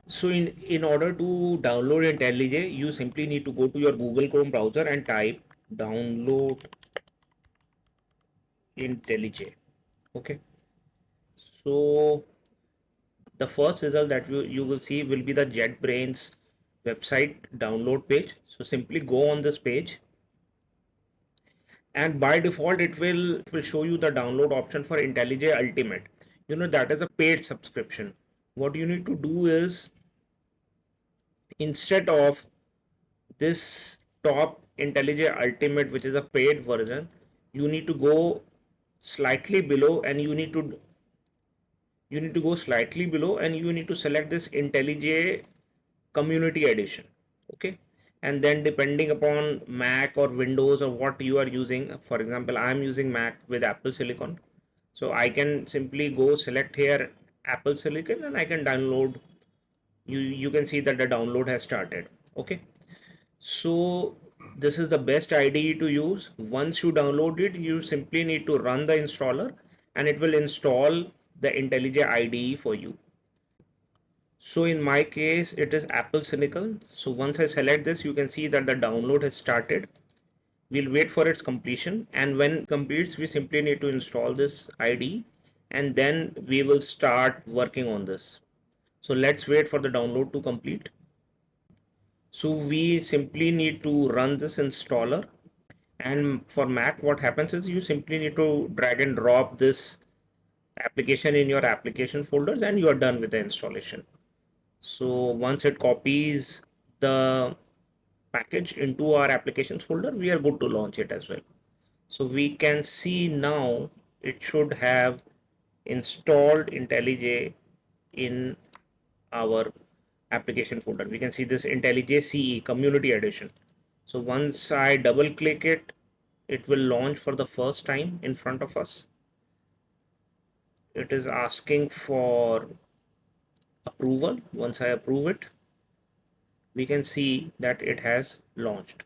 So in order to download IntelliJ, you simply need to go to your Google Chrome browser and type download IntelliJ. Okay. So the first result that you will see will be the JetBrains website download page. So simply go on this page, and by default it will show you the download option for IntelliJ Ultimate. That is a paid subscription. What you need to do is, instead of this top IntelliJ Ultimate, which is a paid version, you need to go slightly below, and you need to go slightly below and you need to select this IntelliJ Community Edition. Okay. And then depending upon Mac or Windows or what you are using, for example, I'm using Mac with Apple Silicon, so I can simply go select here Apple Silicon and I can download. You can see that the download has started. Okay. So this is the best IDE to use. Once you download it, you simply need to run the installer and it will install the IntelliJ IDE for you. So in my case, it is Apple Silicon. So once I select this, you can see that the download has started. We'll wait for its completion, and when it completes, we simply need to install this IDE and then we will start working on this. So let's wait for the download to complete. So we simply need to run this installer, and for Mac what happens is you simply need to drag and drop this application in your application folders and you are done with the installation. So once it copies the package into our applications folder, we are good to launch it as well. So we can see now it should have installed IntelliJ in our application folder. We can see this IntelliJ CE Community Edition. So once I double click it, it will launch for the first time in front of us. It is asking for approval. Once I approve it, we can see that it has launched.